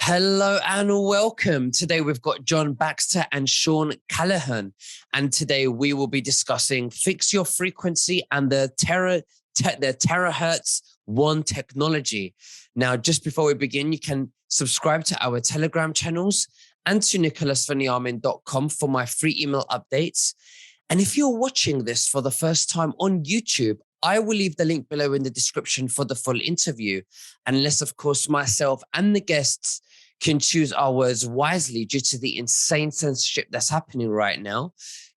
Hello and welcome. Today we've got John Baxter and Sean Callahan. And today we will be discussing Fix Your Frequency and the terahertz one technology. Now, just before we begin, you can subscribe to our Telegram channels and to nicholasveniamin.com for my free email updates. And if you're watching this for the first time on YouTube, I will leave the link below in the description for the full interview, unless, of course, myself and the guests can choose our words wisely due to the insane censorship that's happening right now.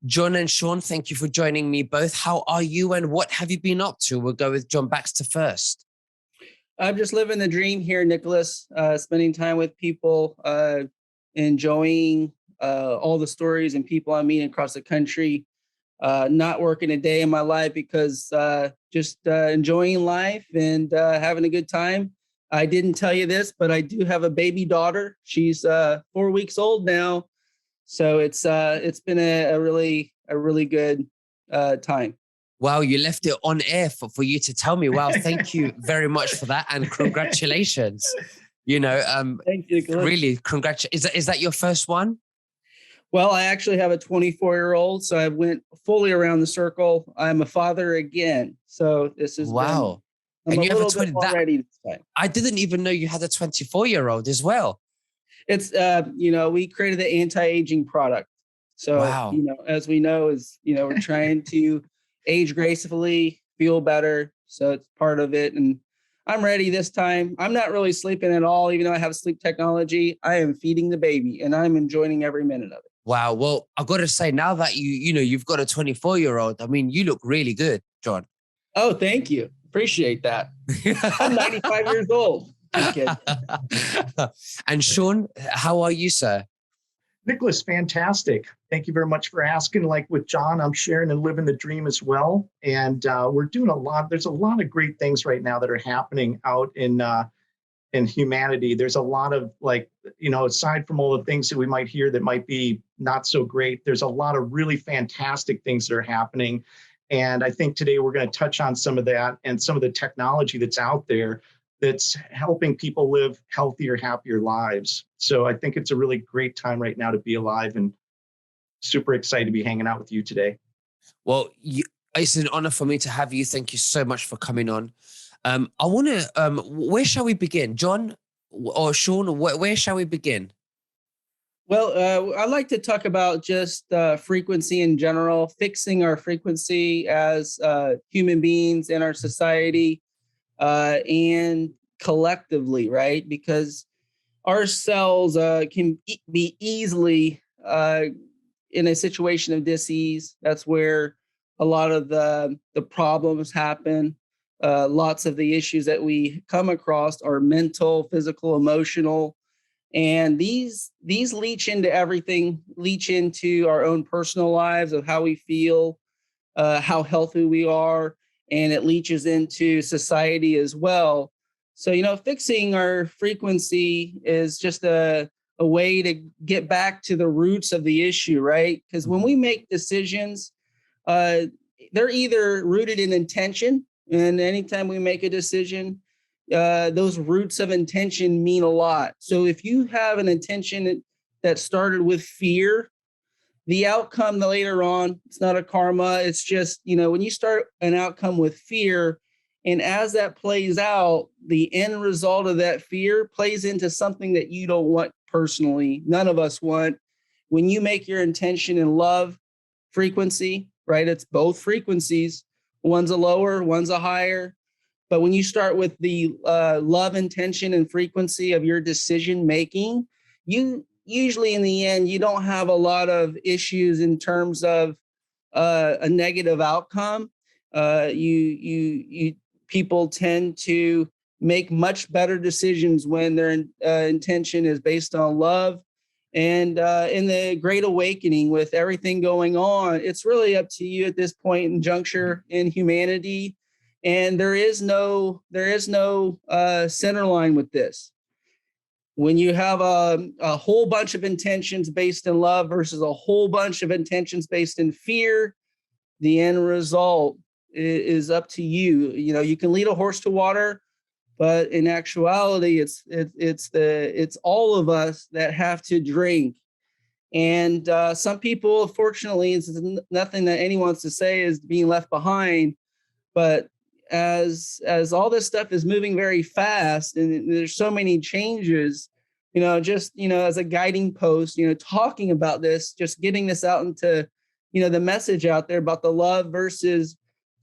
John and Sean, thank you for joining me both. How are you and what have you been up to? We'll go with John Baxter first. I'm just living the dream here, Nicholas, spending time with people, enjoying all the stories and people I'm meeting across the country. Not working a day in my life because just enjoying life and having a good time. I didn't tell you this, but I do have a baby daughter. She's 4 weeks old now, so it's been a really good time. Wow, you left it on air for you to tell me. Wow, thank you very much for that, and congratulations. Thank you, Nicholas. Really, is that your first one? Well, I actually have a 24-year-old, so I went fully around the circle. I'm a father again, so this is wow. I'm a little bit more ready this time. I didn't even know you had a 24-year-old as well. It's we created the anti-aging product. So wow. As we know, we're trying to age gracefully, feel better. So it's part of it, and I'm ready this time. I'm not really sleeping at all, even though I have sleep technology. I am feeding the baby, and I'm enjoying every minute of it. Wow. Well, I've got to say, now that you've got a 24-year-old, I mean, you look really good, John. Oh, thank you. Appreciate that. I'm 95 years old. Just kidding. And Sean, how are you, sir? Nicholas, fantastic. Thank you very much for asking. Like with John, I'm sharing and living the dream as well. And we're doing a lot. There's a lot of great things right now that are happening out in humanity. There's a lot of aside from all the things that we might hear that might be not so great, there's a lot of really fantastic things that are happening. And I think today we're going to touch on some of that and some of the technology that's out there that's helping people live healthier, happier lives. So I think it's a really great time right now to be alive, and super excited to be hanging out with you today. Well, it's an honor for me to have you. Thank you so much for coming on. I want to, where shall we begin? John or Sean, where shall we begin? Well, I'd like to talk about just frequency in general, fixing our frequency as human beings in our society and collectively, right? Because our cells can be easily in a situation of dis-ease. That's where a lot of the problems happen. Lots of the issues that we come across are mental, physical, emotional. And these leach into everything, leach into our own personal lives of how we feel, how healthy we are, and it leaches into society as well. So, fixing our frequency is just a way to get back to the roots of the issue, right? Because when we make decisions, they're either rooted in intention, and anytime we make a decision, those roots of intention mean a lot. So if you have an intention that started with fear, the outcome later on, it's not a karma. It's just, when you start an outcome with fear, and as that plays out, the end result of that fear plays into something that you don't want personally. None of us want. When you make your intention in love frequency, right? It's both frequencies. One's a lower, one's a higher. But when you start with the love intention and frequency of your decision making, you usually in the end, you don't have a lot of issues in terms of a negative outcome. People tend to make much better decisions when their intention is based on love. And in the Great Awakening, with everything going on, it's really up to you at this point in juncture in humanity. And there is no center line with this. When you have a whole bunch of intentions based in love versus a whole bunch of intentions based in fear, the end result is up to you. You can lead a horse to water, but in actuality, it's all of us that have to drink. And some people, fortunately, it's nothing that anyone wants to say is being left behind. But as all this stuff is moving very fast, and there's so many changes, just as a guiding post, talking about this, just getting this out into, the message out there about the love versus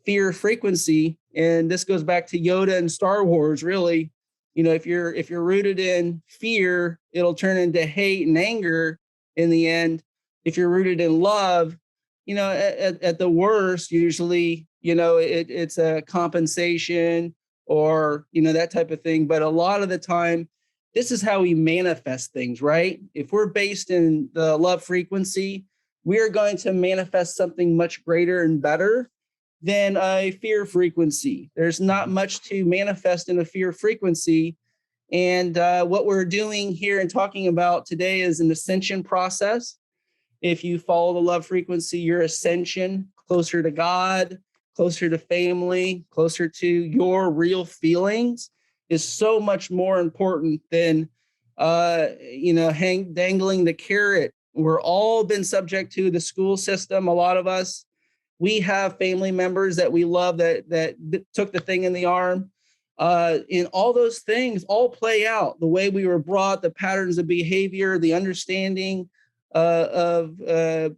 fear frequency. And this goes back to Yoda and Star Wars, really. If you're rooted in fear, it'll turn into hate and anger in the end. If you're rooted in love, at the worst, usually, it's a compensation or, that type of thing. But a lot of the time, this is how we manifest things, right? If we're based in the love frequency, we are going to manifest something much greater and better than a fear frequency. There's not much to manifest in a fear frequency. And what we're doing here and talking about today is an ascension process. If you follow the love frequency, your ascension closer to God, closer to family, closer to your real feelings is so much more important than, dangling the carrot. We're all been subject to the school system. A lot of us, we have family members that we love that took the thing in the arm. And all those things all play out the way we were brought, the patterns of behavior, the understanding of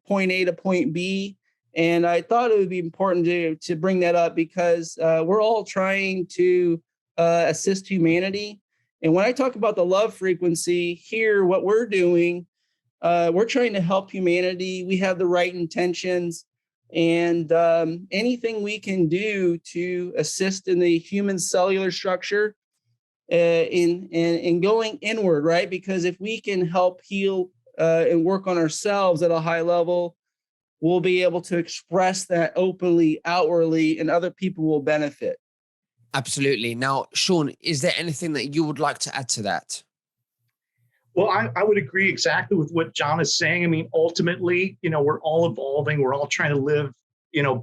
point A to point B. And I thought it would be important to bring that up because we're all trying to assist humanity. And when I talk about the love frequency here, what we're doing, we're trying to help humanity. We have the right intentions, and anything we can do to assist in the human cellular structure in going inward, right? Because if we can help heal and work on ourselves at a high level, we'll be able to express that openly, outwardly, and other people will benefit. Absolutely. Now, Sean, is there anything that you would like to add to that? Well, I would agree exactly with what John is saying. I mean, ultimately, we're all evolving. We're all trying to live,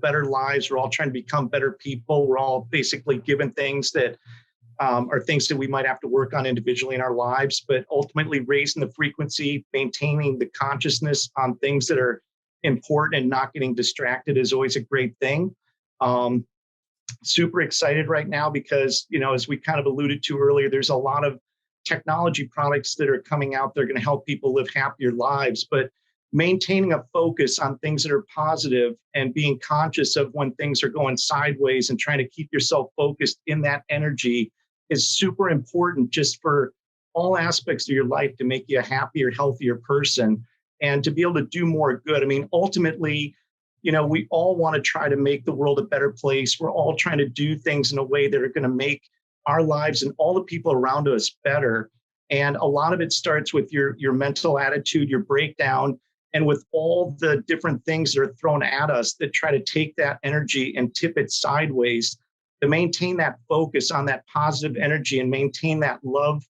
better lives. We're all trying to become better people. We're all basically given things that are things that we might have to work on individually in our lives, but ultimately raising the frequency, maintaining the consciousness on things that are important and not getting distracted is always a great thing. Super excited right now because, as we kind of alluded to earlier, there's a lot of technology products that are coming out. They're going to help people live happier lives, but maintaining a focus on things that are positive and being conscious of when things are going sideways and trying to keep yourself focused in that energy is super important just for all aspects of your life to make you a happier, healthier person and to be able to do more good. I mean, ultimately, we all want to try to make the world a better place. We're all trying to do things in a way that are going to make our lives and all the people around us better. And a lot of it starts with your mental attitude, your breakdown, and with all the different things that are thrown at us that try to take that energy and tip it sideways. To maintain that focus on that positive energy and maintain that love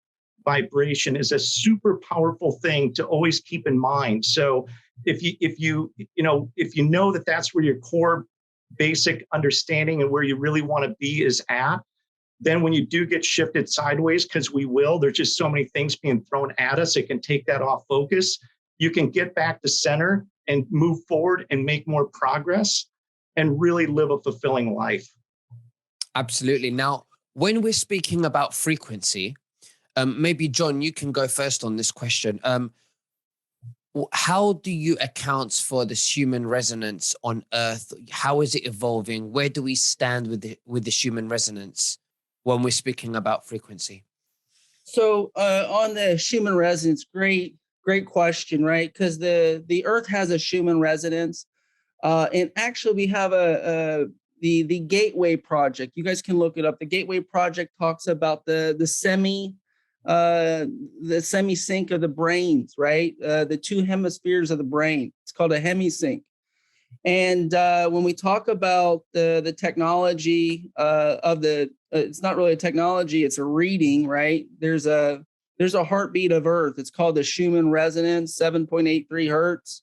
vibration is a super powerful thing to always keep in mind. So if you know that that's where your core basic understanding and where you really want to be is at, then when you do get shifted sideways, because we will, there's just so many things being thrown at us, it can take that off focus. You can get back to center and move forward and make more progress and really live a fulfilling life. Absolutely. Now, when we're speaking about frequency, maybe John, you can go first on this question. How do you account for this human resonance on Earth? How is it evolving? Where do we stand with the human resonance when we're speaking about frequency? So on the Schumann resonance, great question, right? Because the Earth has a Schumann resonance, and actually we have the Gateway Project. You guys can look it up. The Gateway Project talks about the semi sync of the brains, right? The two hemispheres of the brain. It's called a hemisync. And when we talk about the technology it's not really a technology, it's a reading, right? There's a heartbeat of Earth. It's called the Schumann resonance, 7.83 hertz.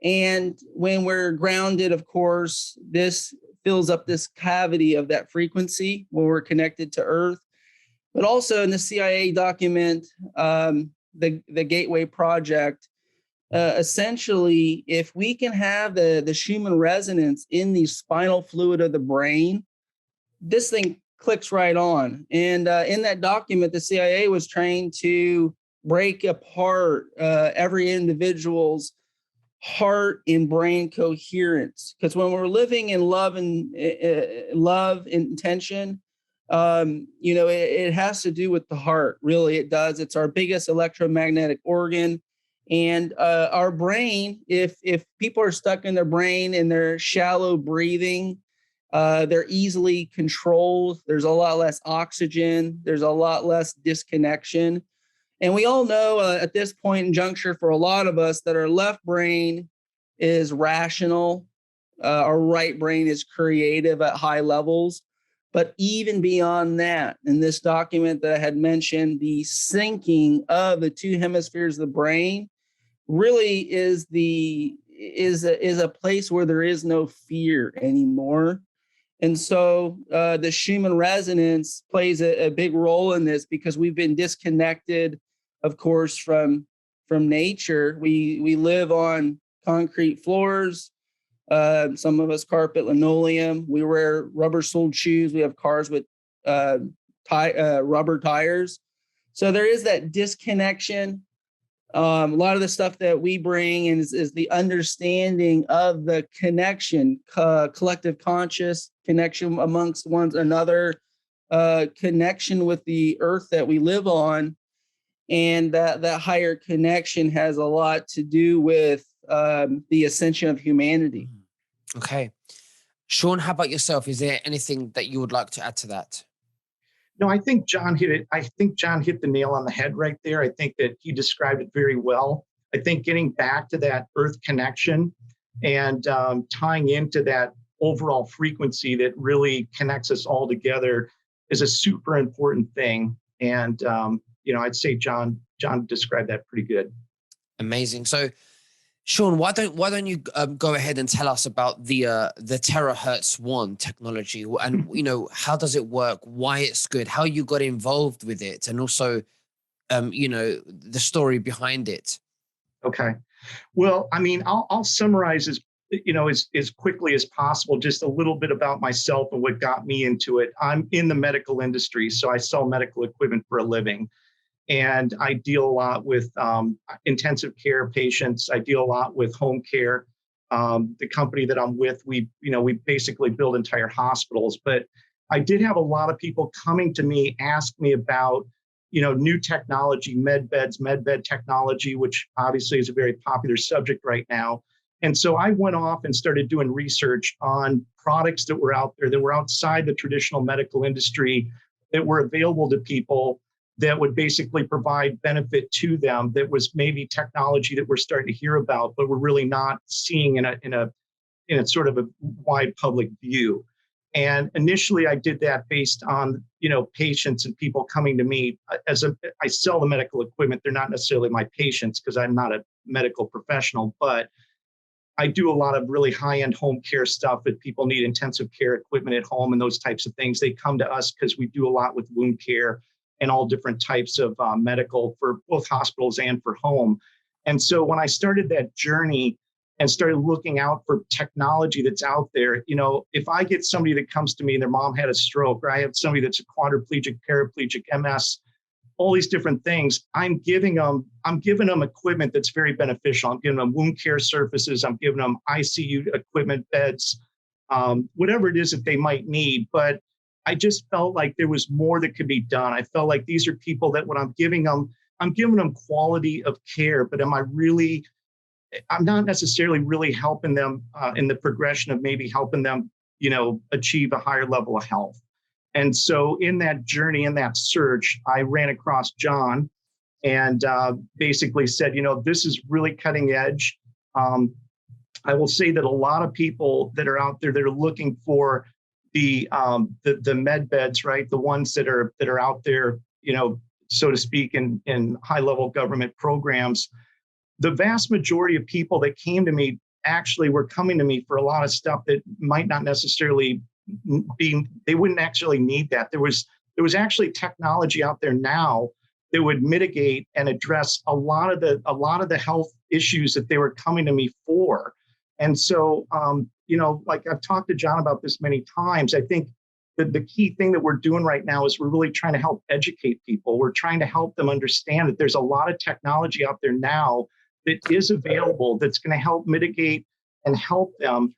And when we're grounded, of course, this fills up this cavity of that frequency when we're connected to Earth. but also in the CIA document, the Gateway Project. Essentially, if we can have the Schumann resonance in the spinal fluid of the brain, this thing clicks right on. And in that document, the CIA was trained to break apart every individual's heart and brain coherence. Because when we're living in love and intention, it has to do with the heart. Really, it does. It's our biggest electromagnetic organ. And our brain, if people are stuck in their brain and they're shallow breathing, they're easily controlled. There's a lot less oxygen. There's a lot less disconnection. And we all know at this point in juncture for a lot of us that our left brain is rational. Our right brain is creative at high levels. But even beyond that, in this document that I had mentioned, the syncing of the two hemispheres of the brain really is a place where there is no fear anymore. And so the Schumann resonance plays a big role in this because we've been disconnected, of course, from nature. We live on concrete floors. Some of us carpet linoleum. We wear rubber-soled shoes. We have cars with rubber tires. So there is that disconnection. A lot of the stuff that we bring is the understanding of the connection, collective conscious connection amongst one another, connection with the earth that we live on. And that higher connection has a lot to do with the ascension of humanity. Okay. Sean, how about yourself? Is there anything that you would like to add to that? No, I think John hit it. I think John hit the nail on the head right there. I think that he described it very well. I think getting back to that earth connection and tying into that overall frequency that really connects us all together is a super important thing. And, I'd say John described that pretty good. Amazing. So, Sean, why don't you go ahead and tell us about the terahertz one technology and how does it work, why it's good, how you got involved with it, and also the story behind it. Okay. Well, I mean, I'll summarize as quickly as possible, just a little bit about myself and what got me into it. I'm in the medical industry, so I sell medical equipment for a living. And I deal a lot with intensive care patients. I deal a lot with home care. The company that I'm with, we basically build entire hospitals. But I did have a lot of people coming to me, ask me about, new technology, med bed technology, which obviously is a very popular subject right now. And so I went off and started doing research on products that were out there that were outside the traditional medical industry that were available to people that would basically provide benefit to them, that was maybe technology that we're starting to hear about, but we're really not seeing in a sort of a wide public view. And initially I did that based on, patients and people coming to me. I sell the medical equipment. They're not necessarily my patients because I'm not a medical professional, but I do a lot of really high-end home care stuff. If people need intensive care equipment at home and those types of things, they come to us because we do a lot with wound care and all different types of medical for both hospitals and for home. And so when I started that journey and started looking out for technology that's out there, if I get somebody that comes to me and their mom had a stroke, or I have somebody that's a quadriplegic, paraplegic, MS, all these different things, I'm giving them equipment that's very beneficial. I'm giving them wound care surfaces. I'm giving them ICU equipment, beds, whatever it is that they might need. But I just felt like there was more that could be done. I felt like these are people that when I'm giving them quality of care, but I'm not necessarily really helping them in the progression of maybe helping them, achieve a higher level of health. And so in that journey, in that search, I ran across John and basically said, this is really cutting edge. I will say that a lot of people that are out there that are looking for the med beds, right? The ones that are out there, so to speak, in high level government programs. The vast majority of people that came to me actually were coming to me for a lot of stuff that might not necessarily they wouldn't actually need that. There was there was actually technology out there now that would mitigate and address a lot of the health issues that they were coming to me for. And so, like I've talked to John about this many times, I think that the key thing that we're doing right now is we're really trying to help educate people. We're trying to help them understand that there's a lot of technology out there now that is available that's going to help mitigate and help them.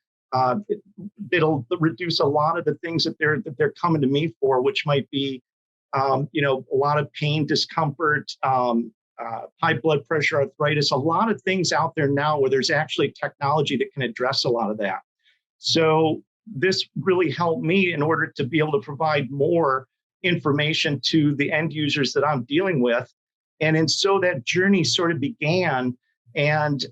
It'll reduce a lot of the things that they're coming to me for, which might be, a lot of pain, discomfort, high blood pressure, arthritis, a lot of things out there now where there's actually technology that can address a lot of that. So this really helped me in order to be able to provide more information to the end users that I'm dealing with. And so that journey sort of began. And,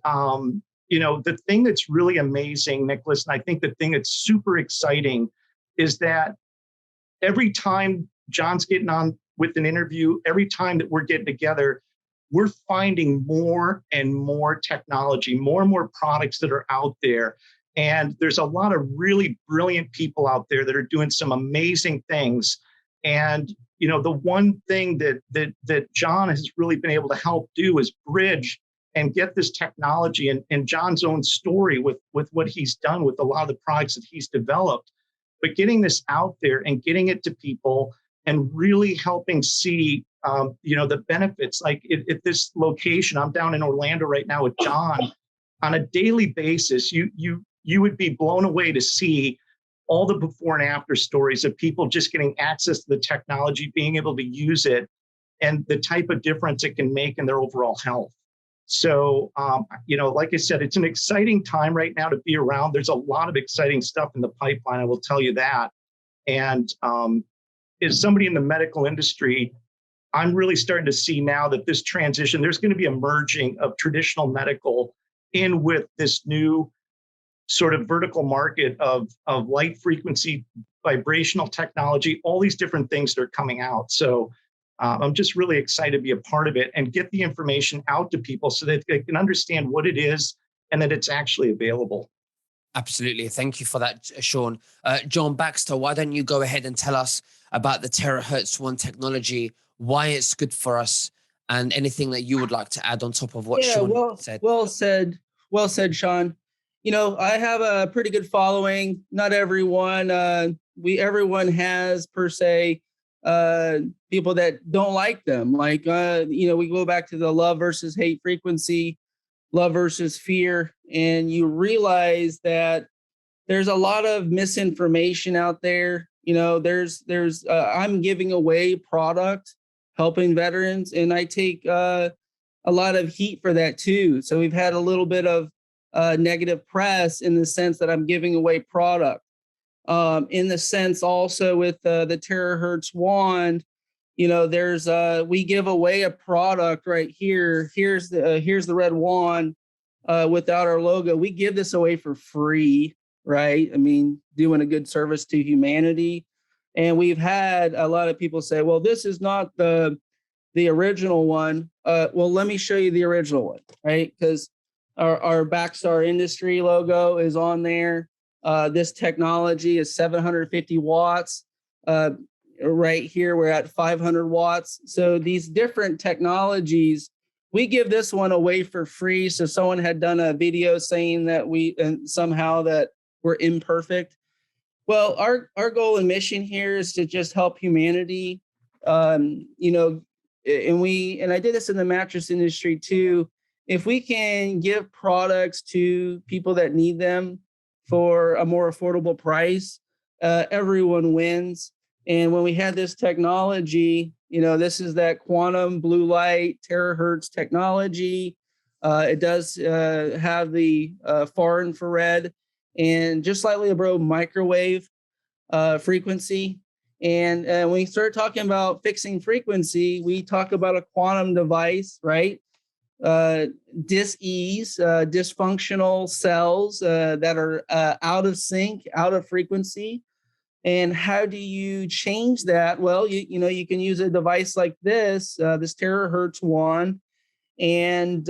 the thing that's really amazing, Nicholas, and I think the thing that's super exciting is that every time John's getting on with an interview, every time that we're getting together, we're finding more and more technology, more and more products that are out there. And there's a lot of really brilliant people out there that are doing some amazing things. And, the one thing that John has really been able to help do is bridge and get this technology and John's own story with what he's done with a lot of the products that he's developed, but getting this out there and getting it to people and really helping see, the benefits. Like at this location, I'm down in Orlando right now with John. On a daily basis, you would be blown away to see all the before and after stories of people just getting access to the technology, being able to use it, and the type of difference it can make in their overall health. So, like I said, it's an exciting time right now to be around. There's a lot of exciting stuff in the pipeline, I will tell you that. And as somebody in the medical industry, I'm really starting to see now that this transition, there's going to be a merging of traditional medical in with this new sort of vertical market of light frequency, vibrational technology, all these different things that are coming out. So I'm just really excited to be a part of it and get the information out to people so that they can understand what it is and that it's actually available. Absolutely. Thank you for that, Sean. John Baxter, why don't you go ahead and tell us about the terahertz one technology, why it's good for us, and anything that you would like to add on top of what Sean said. Well said, Sean. I have a pretty good following. Not everyone, everyone has per se people that don't like them. Like, we go back to the love versus hate frequency, love versus fear. And you realize that there's a lot of misinformation out there. I'm giving away product, helping veterans, and I take a lot of heat for that too. So we've had a little bit of negative press in the sense that I'm giving away product. In the sense also with the terahertz wand, we give away a product right here. Here's the red wand without our logo. We give this away for free, right? I mean, doing a good service to humanity. And we've had a lot of people say, well, this is not the original one. Well, let me show you the original one, right? Because our Baxter Industry logo is on there. This technology is 750 watts. Right here, we're at 500 watts. So these different technologies, we give this one away for free. So someone had done a video saying that somehow that we're imperfect. Well, our goal and mission here is to just help humanity. And I did this in the mattress industry too. If we can give products to people that need them for a more affordable price, everyone wins. And when we had this technology, this is that quantum blue light terahertz technology. It does have the far infrared and just slightly above microwave frequency. And when we start talking about fixing frequency, we talk about a quantum device, right? Dis-ease, dysfunctional cells that are out of sync, out of frequency. And how do you change that? Well, you can use a device like this terahertz wand, and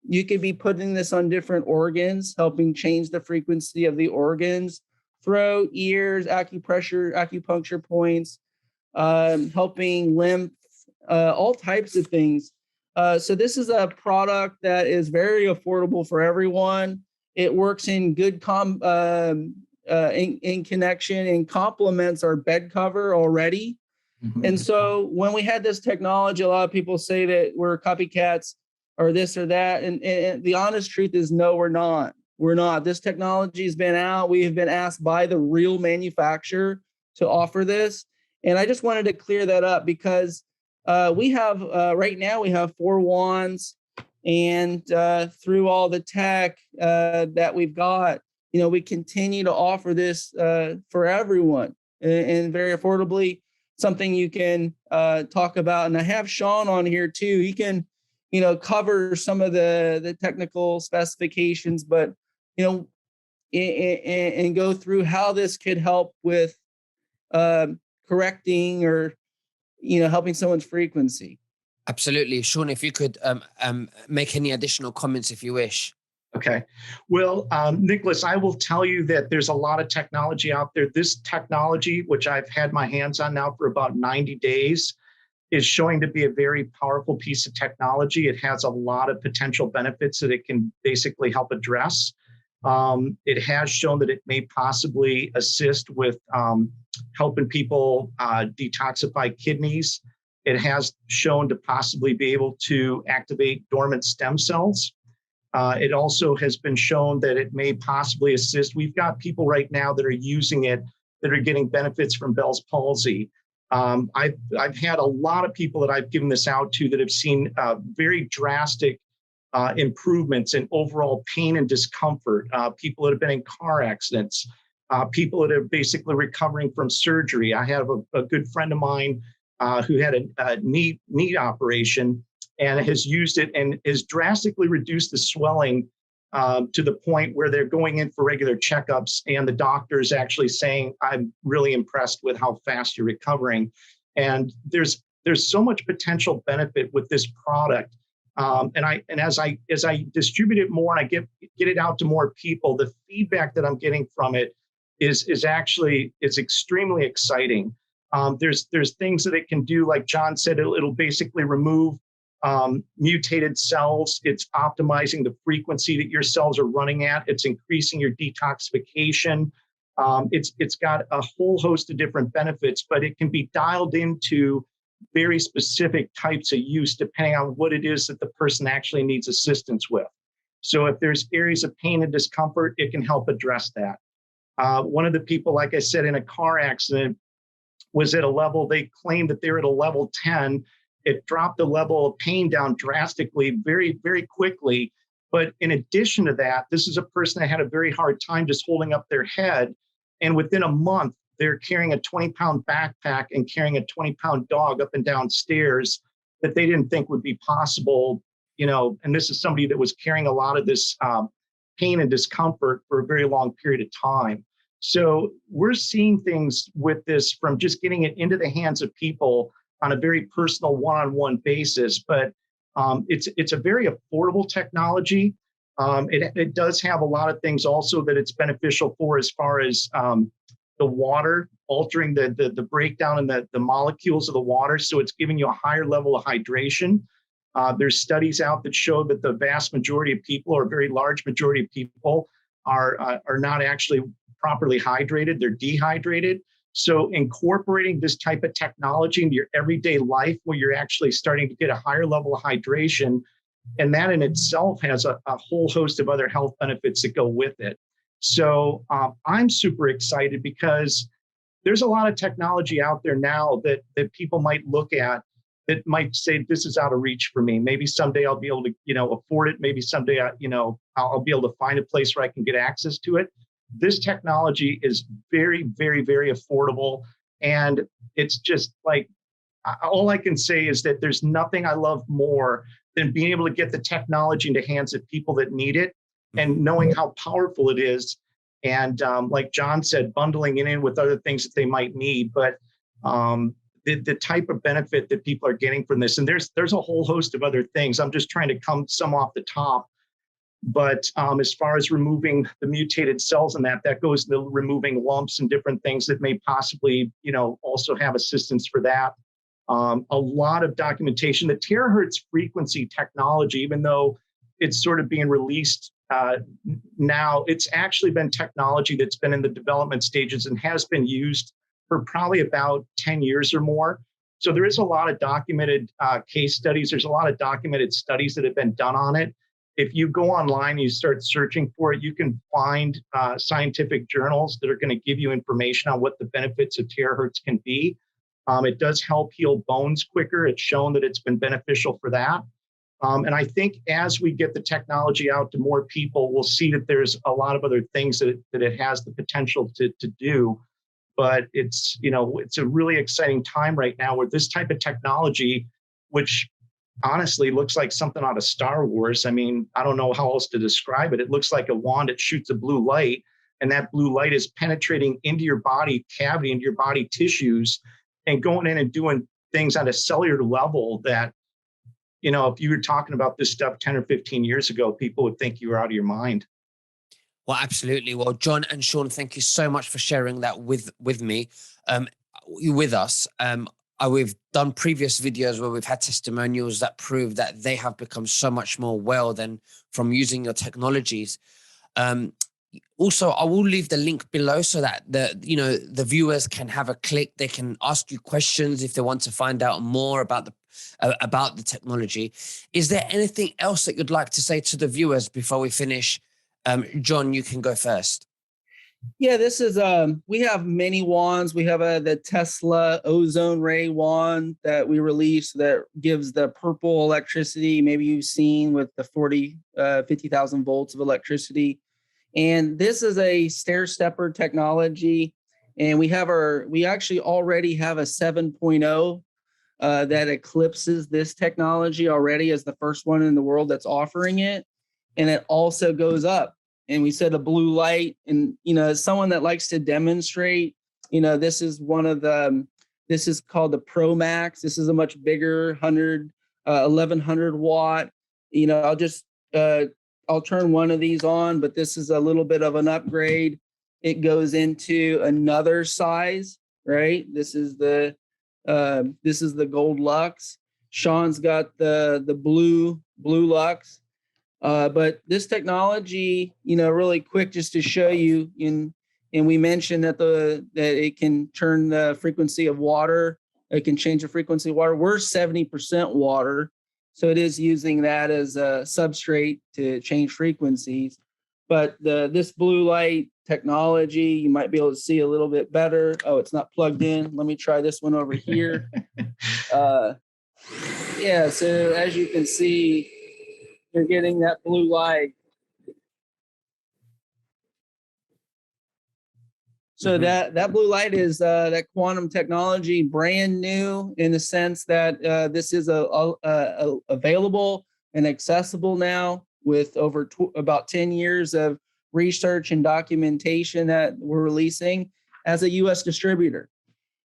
you could be putting this on different organs, helping change the frequency of the organs, throat, ears, acupuncture points. helping lymph, all types of things. So this is a product that is very affordable for everyone. It works in good in connection and complements our bed cover already. Mm-hmm. And so when we had this technology, a lot of people say that we're copycats or this or that. And the honest truth is, no, we're not. We're not. This technology has been out. We have been asked by the real manufacturer to offer this. And I just wanted to clear that up because we have, right now, we have 4 wands. And through all the tech that we've got, we continue to offer this for everyone and very affordably, something you can talk about. And I have Sean on here too. He can, cover some of the technical specifications, but, and go through how this could help with correcting or, helping someone's frequency. Absolutely. Sean, if you could make any additional comments if you wish. Okay. Well, Nicholas, I will tell you that there's a lot of technology out there. This technology, which I've had my hands on now for about 90 days, is showing to be a very powerful piece of technology. It has a lot of potential benefits that it can basically help address. It has shown that it may possibly assist with helping people detoxify kidneys. It has shown to possibly be able to activate dormant stem cells. It also has been shown that it may possibly assist. We've got people right now that are using it that are getting benefits from Bell's palsy. I've had a lot of people that I've given this out to that have seen very drastic improvements in overall pain and discomfort. People that have been in car accidents, people that are basically recovering from surgery. I have a good friend of mine who had a knee operation and has used it and has drastically reduced the swelling to the point where they're going in for regular checkups, and the doctor's actually saying, "I'm really impressed with how fast you're recovering." And there's so much potential benefit with this product. And as I distribute it more and I get it out to more people, the feedback that I'm getting from it is actually extremely exciting. There's things that it can do, like John said, it'll basically remove mutated cells. It's optimizing the frequency that your cells are running at. It's increasing your detoxification. It's got a whole host of different benefits, but it can be dialed into very specific types of use depending on what it is that the person actually needs assistance with. So if there's areas of pain and discomfort, it can help address that. One of the people, like I said, in a car accident was at a level, they claimed that they were at a level 10. It dropped the level of pain down drastically, very, very quickly. But in addition to that, this is a person that had a very hard time just holding up their head. And within a month, they're carrying a 20-pound backpack and carrying a 20-pound dog up and down stairs that they didn't think would be possible. And this is somebody that was carrying a lot of this pain and discomfort for a very long period of time. So we're seeing things with this from just getting it into the hands of people on a very personal one-on-one basis, but it's a very affordable technology. It does have a lot of things also that it's beneficial for, as far as the water, altering the breakdown in the molecules of the water, so it's giving you a higher level of hydration. There's studies out that show that the vast majority of people, or a very large majority of people, are not actually properly hydrated. They're dehydrated. So incorporating this type of technology into your everyday life, where you're actually starting to get a higher level of hydration, and that in itself has a whole host of other health benefits that go with it. So I'm super excited because there's a lot of technology out there now that people might look at that might say, this is out of reach for me. Maybe someday I'll be able to, afford it. Maybe someday, I'll be able to find a place where I can get access to it. This technology is very, very, very affordable. And it's just like, all I can say is that there's nothing I love more than being able to get the technology into hands of people that need it, and knowing how powerful it is. And like John said, bundling it in with other things that they might need. But the type of benefit that people are getting from this, and there's a whole host of other things. I'm just trying to come some off the top. But as far as removing the mutated cells and that goes to removing lumps and different things that may possibly, also have assistance for that. A lot of documentation. The terahertz frequency technology, even though it's sort of being released now, it's actually been technology that's been in the development stages and has been used for probably about 10 years or more. So there is a lot of documented case studies. There's a lot of documented studies that have been done on it. If you go online and you start searching for it, you can find scientific journals that are going to give you information on what the benefits of terahertz can be. It does help heal bones quicker. It's shown that it's been beneficial for that. And I think as we get the technology out to more people, we'll see that there's a lot of other things that it has the potential to do. But it's a really exciting time right now where this type of technology, which honestly looks like something out of Star Wars. I mean, I don't know how else to describe it. It looks like a wand that shoots a blue light, and that blue light is penetrating into your body cavity, into your body tissues, and going in and doing things on a cellular level that, if you were talking about this stuff 10 or 15 years ago, people would think you were out of your mind. Well, absolutely. Well, John and Sean, thank you so much for sharing that with me, with us. We've done previous videos where we've had testimonials that prove that they have become so much more well than from using your technologies. Also, I will leave the link below so that the viewers can have a click. They can ask you questions if they want to find out more about the technology. Is there anything else that you'd like to say to the viewers before we finish? John, you can go first. Yeah, this is we have many wands. We have the Tesla ozone ray wand that we released that gives the purple electricity. Maybe you've seen with the 50,000 volts of electricity. And this is a stair stepper technology. And we actually already have a 7.0 that eclipses this technology already as the first one in the world that's offering it. And it also goes up. And we said a blue light, and as someone that likes to demonstrate, this is this is called the Pro Max. This is a much bigger 1100 watt. I'll turn one of these on, but this is a little bit of an upgrade. It goes into another size, right? This is the Gold Lux. Sean's got the blue Lux. But this technology, really quick, just to show you, and we mentioned that it can turn the frequency of water. It can change the frequency of water. We're 70% water, so it is using that as a substrate to change frequencies. But this blue light technology, you might be able to see a little bit better. Oh, it's not plugged in. Let me try this one over here. Yeah, so as you can see, you're getting that blue light. So that blue light is that quantum technology, brand new in the sense that this is available and accessible now with over about 10 years of research and documentation that we're releasing as a U.S. distributor.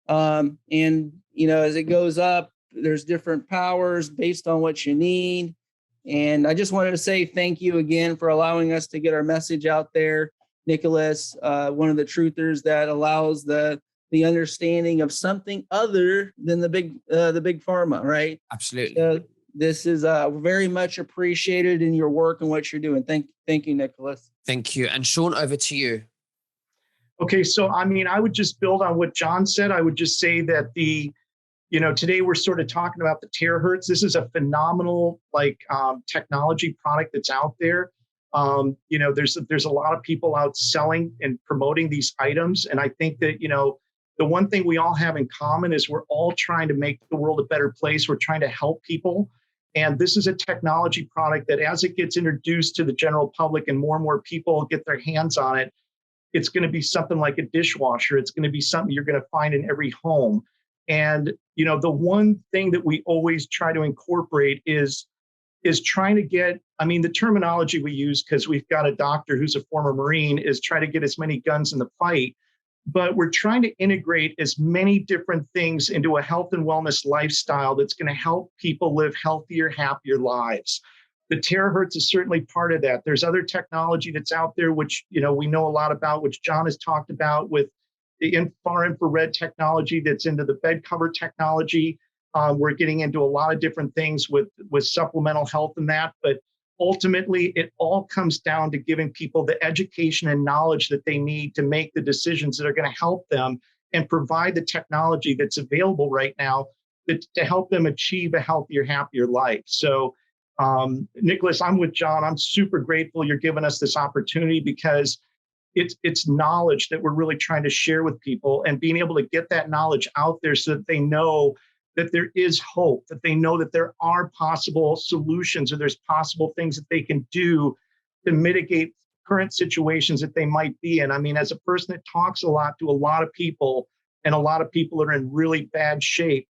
And as it goes up, there's different powers based on what you need. And I just wanted to say thank you again for allowing us to get our message out there. Nicholas, one of the truthers that allows the understanding of something other than the big pharma, right? Absolutely. So this is very much appreciated in your work and what you're doing. Thank you, Nicholas. Thank you. And Sean, over to you. Okay, so I would just build on what John said. I would just say that today we're sort of talking about the terahertz. This is a phenomenal technology product that's out there. There's a lot of people out selling and promoting these items. And I think that, the one thing we all have in common is we're all trying to make the world a better place. We're trying to help people. And this is a technology product that as it gets introduced to the general public and more people get their hands on it, it's going to be something like a dishwasher. It's going to be something you're going to find in every home. And, the one thing that we always try to incorporate is trying to get, the terminology we use, because we've got a doctor who's a former Marine, is try to get as many guns in the fight. But we're trying to integrate as many different things into a health and wellness lifestyle that's going to help people live healthier, happier lives. The terahertz is certainly part of that. There's other technology that's out there, which, we know a lot about, which John has talked about with the far infrared technology that's into the bed cover technology. We're getting into a lot of different things with supplemental health and that, but ultimately it all comes down to giving people the education and knowledge that they need to make the decisions that are going to help them and provide the technology that's available right now to help them achieve a healthier, happier life. So, Nicholas, I'm with John. I'm super grateful you're giving us this opportunity, because it's knowledge that we're really trying to share with people, and being able to get that knowledge out there so that they know that there is hope, that they know that there are possible solutions, or there's possible things that they can do to mitigate current situations that they might be in. I mean, as a person that talks a lot to a lot of people, and a lot of people are in really bad shape,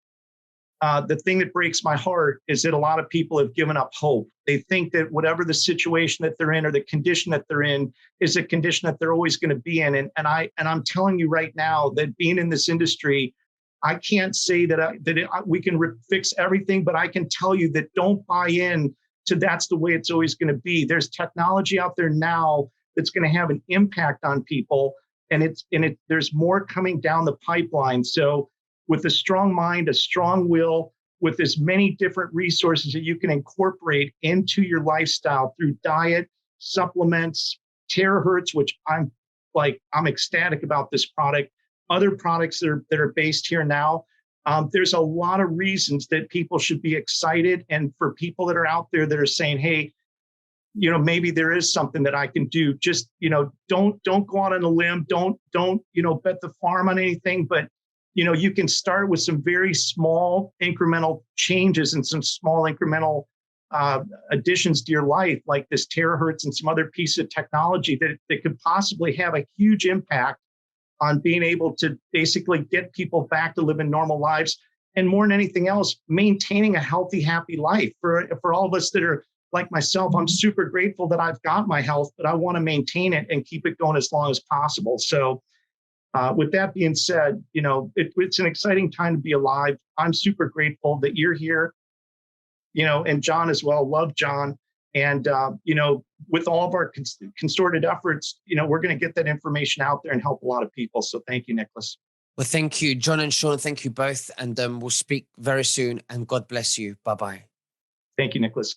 the thing that breaks my heart is that a lot of people have given up hope. They think that whatever the situation that they're in, or the condition that they're in, is a condition that they're always going to be in. And I'm telling you right now that being in this industry, I can't say that we can fix everything, but I can tell you that don't buy in to that's the way it's always going to be. There's technology out there now that's going to have an impact on people, and there's more coming down the pipeline. So, with a strong mind, a strong will, with as many different resources that you can incorporate into your lifestyle through diet, supplements, terahertz, which I'm ecstatic about this product, other products that are based here now. There's a lot of reasons that people should be excited. And for people that are out there that are saying, hey, maybe there is something that I can do. Just, don't go out on a limb. Don't, bet the farm on anything, but you can start with some very small incremental changes and some small incremental additions to your life, like this terahertz and some other piece of technology that could possibly have a huge impact on being able to basically get people back to living normal lives. And more than anything else, maintaining a healthy, happy life. For all of us that are like myself, I'm super grateful that I've got my health, but I want to maintain it and keep it going as long as possible. So, with that being said, it's an exciting time to be alive. I'm super grateful that you're here, and John as well. Love John. And, with all of our concerted efforts, we're going to get that information out there and help a lot of people. So thank you, Nicholas. Well, thank you, John and Sean. Thank you both. And we'll speak very soon, and God bless you. Bye-bye. Thank you, Nicholas.